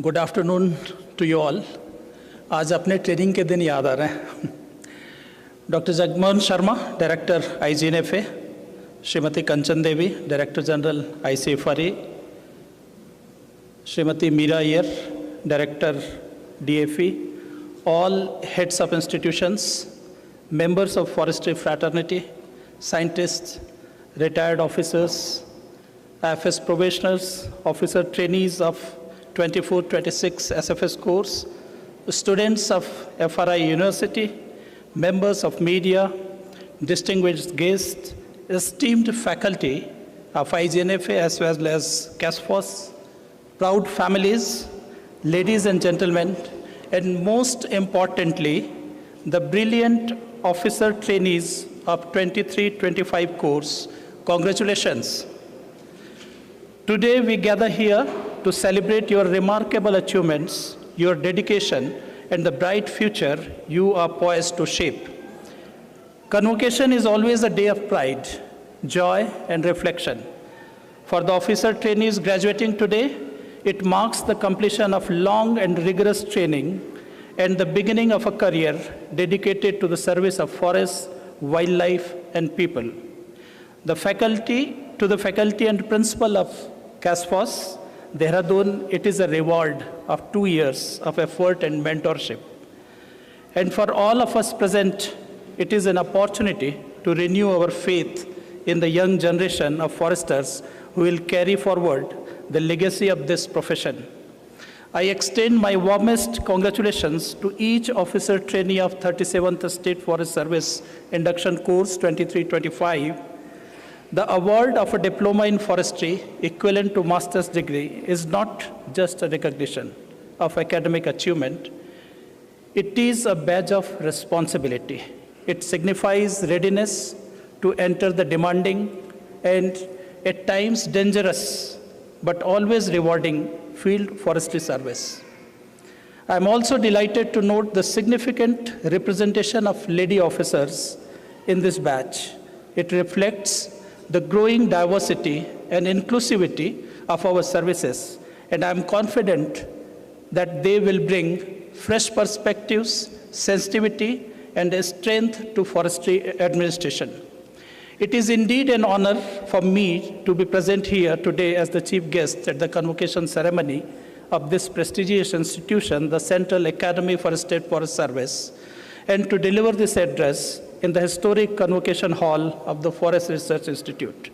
Good afternoon to you all. आज अपने training के दिन याद आ रहे हैं। Doctor Jagmohan Sharma, director IGNFA, Shrimati Kanchan Devi, director general ICFRA, Shrimati Meera Iyer, director DFE, all heads of institutions, members of forestry fraternity, scientists, retired officers, IFS probationers, officer trainees of 24-26 SFS course, students of FRI University, members of media, distinguished guests, esteemed faculty of IGNFA as well as CASFOS, proud families, ladies and gentlemen, and most importantly, the brilliant officer trainees of 23-25 course, congratulations. Today we gather here to celebrate your remarkable achievements, your dedication, and the bright future you are poised to shape. Convocation is always a day of pride, joy, and reflection. For the officer trainees graduating today, it marks the completion of long and rigorous training and the beginning of a career dedicated to the service of forests, wildlife, and people. To the faculty and principal of CASFOS, Dehradun, it is a reward of 2 years of effort and mentorship. And for all of us present, it is an opportunity to renew our faith in the young generation of foresters who will carry forward the legacy of this profession. I extend my warmest congratulations to each officer trainee of 37th State Forest Service Induction Course 23-25. The award of a diploma in forestry equivalent to master's degree is not just a recognition of academic achievement. It is a badge of responsibility. It signifies readiness to enter the demanding and at times dangerous but always rewarding field forestry service. I am also delighted to note the significant representation of lady officers in this batch. It reflects the growing diversity and inclusivity of our services, and I am confident that they will bring fresh perspectives, sensitivity, and strength to forestry administration. It is indeed an honor for me to be present here today as the chief guest at the convocation ceremony of this prestigious institution, the Central Academy for State Forest Service, and to deliver this address in the historic Convocation Hall of the Forest Research Institute.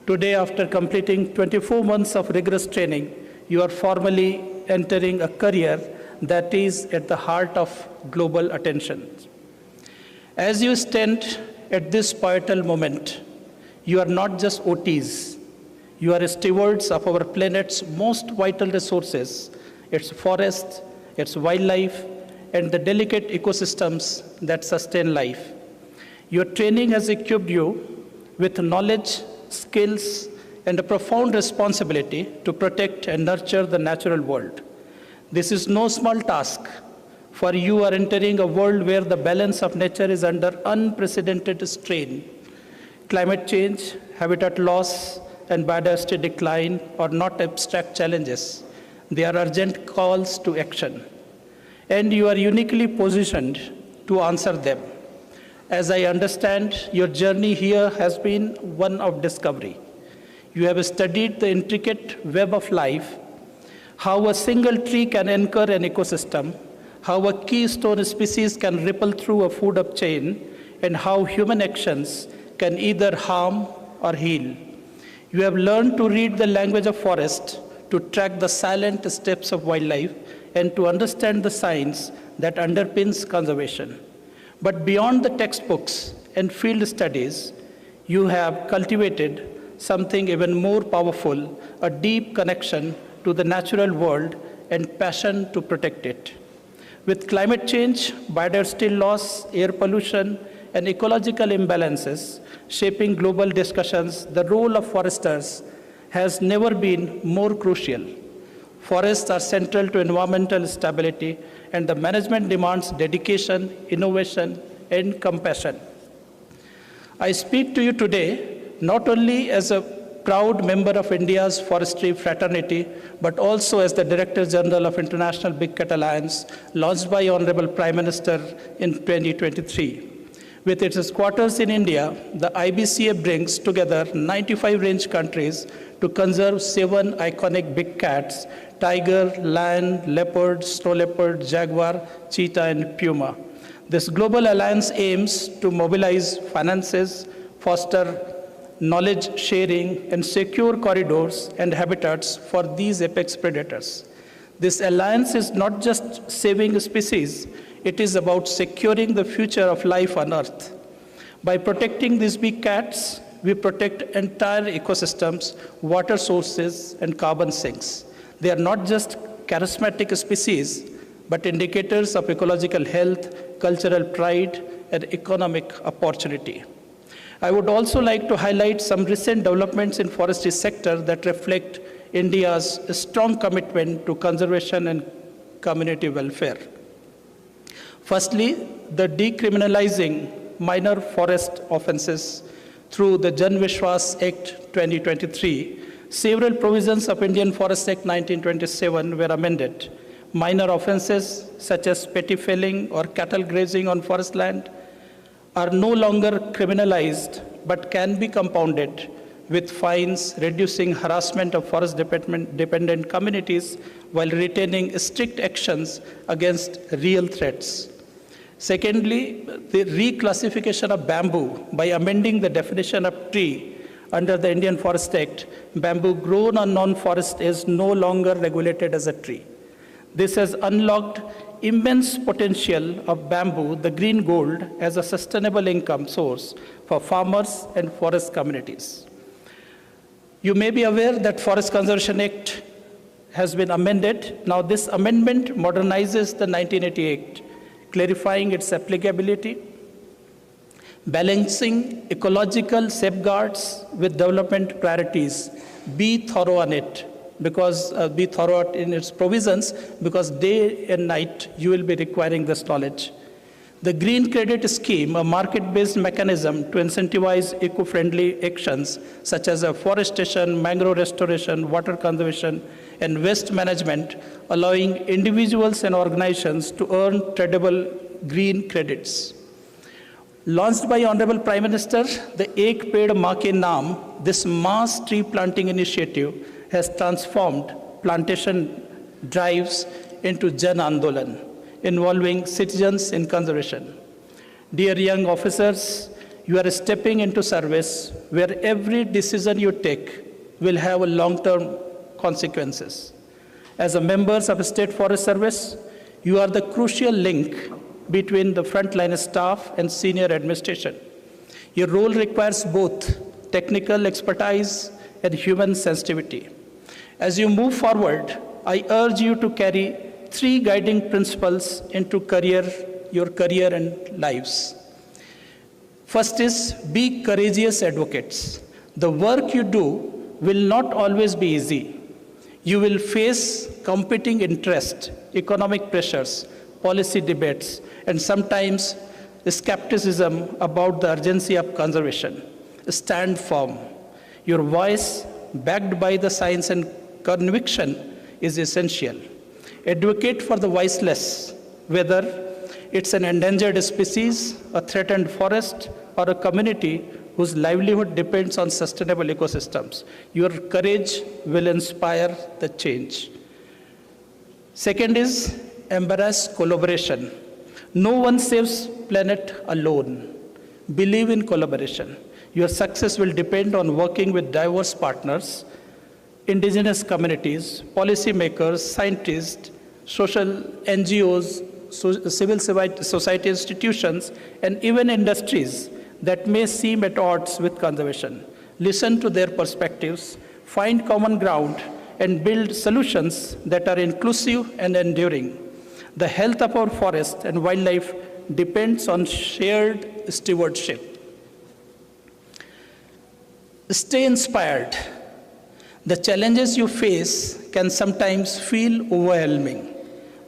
Today, after completing 24 months of rigorous training, you are formally entering a career that is at the heart of global attention. As you stand at this pivotal moment, you are not just OTs, you are stewards of our planet's most vital resources, its forests, its wildlife, and the delicate ecosystems that sustain life. Your training has equipped you with knowledge, skills, and a profound responsibility to protect and nurture the natural world. This is no small task, for you are entering a world where the balance of nature is under unprecedented strain. Climate change, habitat loss, and biodiversity decline are not abstract challenges. They are urgent calls to action. And you are uniquely positioned to answer them. As I understand, your journey here has been one of discovery. You have studied the intricate web of life, how a single tree can anchor an ecosystem, how a keystone species can ripple through a food chain, and how human actions can either harm or heal. You have learned to read the language of forest, to track the silent steps of wildlife, and to understand the science that underpins conservation. But beyond the textbooks and field studies, you have cultivated something even more powerful, a deep connection to the natural world and passion to protect it. With climate change, biodiversity loss, air pollution, and ecological imbalances shaping global discussions, the role of foresters has never been more crucial. Forests are central to environmental stability, and the management demands dedication, innovation, and compassion. I speak to you today not only as a proud member of India's forestry fraternity, but also as the Director General of International Big Cat Alliance, launched by Honorable Prime Minister in 2023. With its quarters in India, the IBCA brings together 95 range countries to conserve 7 iconic big cats: tiger, lion, leopard, snow leopard, jaguar, cheetah, and puma. This global alliance aims to mobilize finances, foster knowledge sharing, and secure corridors and habitats for these apex predators. This alliance is not just saving species, it is about securing the future of life on Earth. By protecting these big cats, we protect entire ecosystems, water sources, and carbon sinks. They are not just charismatic species, but indicators of ecological health, cultural pride, and economic opportunity. I would also like to highlight some recent developments in forestry sector that reflect India's strong commitment to conservation and community welfare. Firstly, the decriminalizing minor forest offenses through the Jan Vishwas Act 2023. Several provisions of Indian Forest Act 1927 were amended. Minor offenses such as petty felling or cattle grazing on forest land are no longer criminalized but can be compounded with fines, reducing harassment of forest-dependent communities while retaining strict actions against real threats. Secondly, the reclassification of bamboo by amending the definition of tree under the Indian Forest Act. Bamboo grown on non-forest is no longer regulated as a tree. This has unlocked immense potential of bamboo, the green gold, as a sustainable income source for farmers and forest communities. You may be aware that Forest Conservation Act has been amended. Now this amendment modernizes the 1980 Act, clarifying its applicability, balancing ecological safeguards with development priorities. Be thorough on it, because be thorough in its provisions, because day and night you will be requiring this knowledge. The Green Credit Scheme, a market-based mechanism to incentivize eco-friendly actions such as afforestation, mangrove restoration, water conservation, and waste management, allowing individuals and organizations to earn tradable green credits. Launched by Honorable Prime Minister, the Ek Ped Maa Ke Naam, this mass tree planting initiative has transformed plantation drives into Jan Andolan, involving citizens in conservation. Dear young officers, you are stepping into service where every decision you take will have a long-term consequences. As a members of State Forest Service, you are the crucial link between the frontline staff and senior administration. Your role requires both technical expertise and human sensitivity. As you move forward, I urge you to carry 3 guiding principles into your career and lives. First is, be courageous advocates. The work you do will not always be easy. You will face competing interests, economic pressures, policy debates, and sometimes skepticism about the urgency of conservation. Stand firm. Your voice, backed by the science and conviction, is essential. Advocate for the voiceless, whether it's an endangered species, a threatened forest, or a community whose livelihood depends on sustainable ecosystems. Your courage will inspire the change. Second is, embrace collaboration. No one saves planet alone. Believe in collaboration. Your success will depend on working with diverse partners, indigenous communities, policymakers, scientists, social NGOs, civil society institutions, and even industries that may seem at odds with conservation. Listen to their perspectives, find common ground, and build solutions that are inclusive and enduring. The health of our forest and wildlife depends on shared stewardship. Stay inspired. The challenges you face can sometimes feel overwhelming,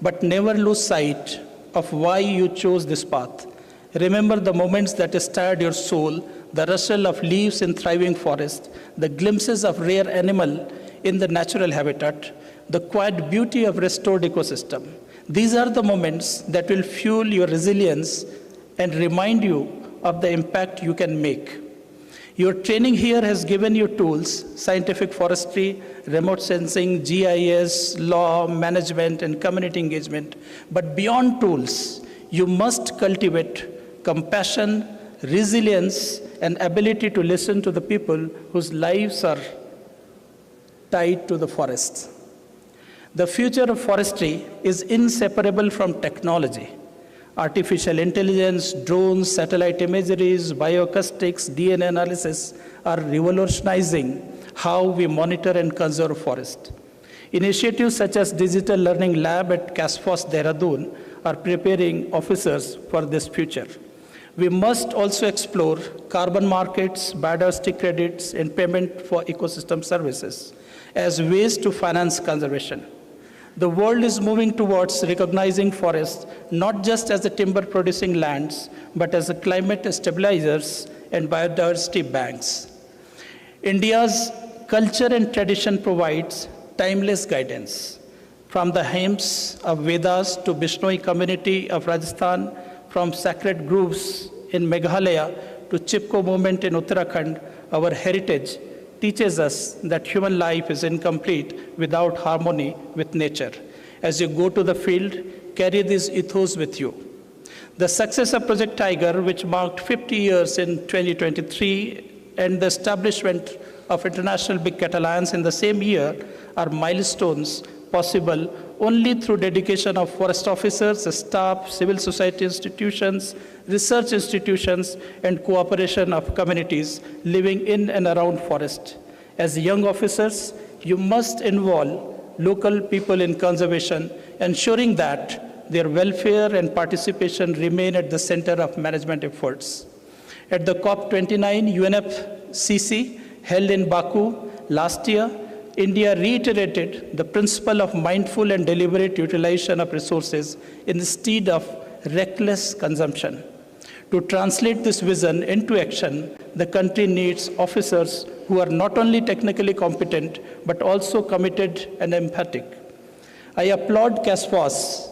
but never lose sight of why you chose this path. Remember the moments that stirred your soul, the rustle of leaves in thriving forest, the glimpses of rare animal in the natural habitat, the quiet beauty of restored ecosystem. These are the moments that will fuel your resilience and remind you of the impact you can make. Your training here has given you tools, scientific forestry, remote sensing, GIS, law, management, and community engagement. But beyond tools, you must cultivate compassion, resilience, and ability to listen to the people whose lives are tied to the forest. The future of forestry is inseparable from technology. Artificial intelligence, drones, satellite imageries, bioacoustics, DNA analysis are revolutionizing how we monitor and conserve forest. Initiatives such as Digital Learning Lab at CASFOS Dehradun are preparing officers for this future. We must also explore carbon markets, biodiversity credits, and payment for ecosystem services as ways to finance conservation. The world is moving towards recognizing forests not just as the timber-producing lands, but as the climate stabilizers and biodiversity banks. India's culture and tradition provides timeless guidance. From the hymns of Vedas to Bishnoi community of Rajasthan, from sacred groves in Meghalaya to Chipko movement in Uttarakhand, our heritage teaches us that human life is incomplete without harmony with nature. As you go to the field, carry these ethos with you. The success of Project Tiger, which marked 50 years in 2023, and the establishment of International Big Cat Alliance in the same year are milestones possible only through dedication of forest officers, staff, civil society institutions, research institutions, and cooperation of communities living in and around forest. As young officers, you must involve local people in conservation, ensuring that their welfare and participation remain at the center of management efforts. At the COP29 UNFCCC held in Baku last year, India reiterated the principle of mindful and deliberate utilization of resources instead of reckless consumption. To translate this vision into action, the country needs officers who are not only technically competent, but also committed and empathic. I applaud CASFOS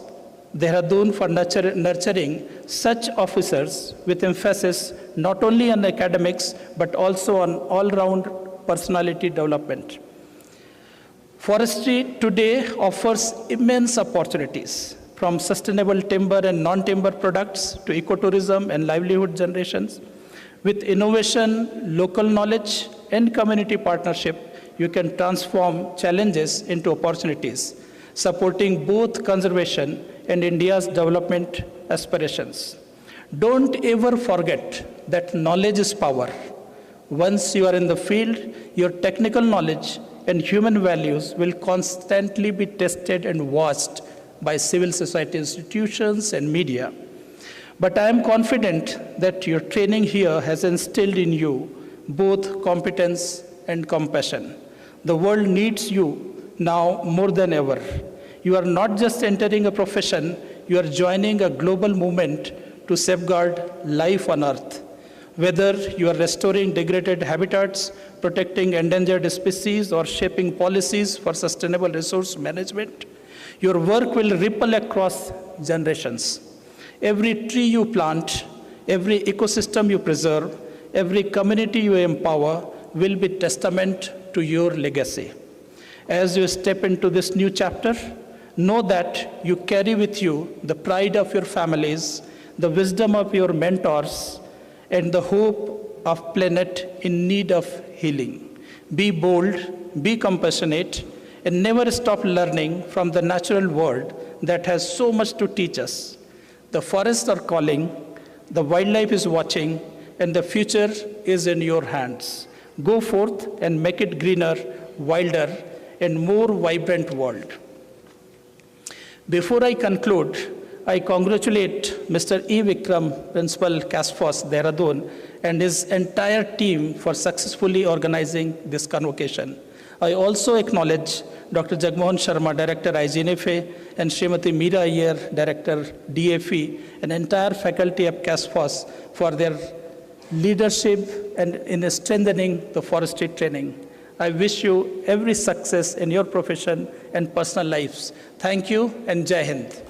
Dehradun for nurturing such officers with emphasis not only on academics, but also on all-round personality development. Forestry today offers immense opportunities, from sustainable timber and non-timber products to ecotourism and livelihood generations. With innovation, local knowledge, and community partnership, you can transform challenges into opportunities, supporting both conservation and India's development aspirations. Don't ever forget that knowledge is power. Once you are in the field, your technical knowledge and human values will constantly be tested and watched by civil society institutions and media. But I am confident that your training here has instilled in you both competence and compassion. The world needs you now more than ever. You are not just entering a profession, you are joining a global movement to safeguard life on Earth. Whether you are restoring degraded habitats, protecting endangered species, or shaping policies for sustainable resource management, your work will ripple across generations. Every tree you plant, every ecosystem you preserve, every community you empower will be testament to your legacy. As you step into this new chapter, know that you carry with you the pride of your families, the wisdom of your mentors, and the hope of planet in need of healing. Be bold, be compassionate, and never stop learning from the natural world that has so much to teach us. The forests are calling, the wildlife is watching, and the future is in your hands. Go forth and make it greener, wilder, and more vibrant world. Before I conclude, I congratulate Mr. E. Vikram, Principal CASFOS Dehradun, and his entire team for successfully organizing this convocation. I also acknowledge Dr. Jagmohan Sharma, Director IGNFA, and Srimati Meera Iyer, Director DFE, and entire faculty of CASFOS for their leadership and in strengthening the forestry training. I wish you every success in your profession and personal lives. Thank you and Jai Hind.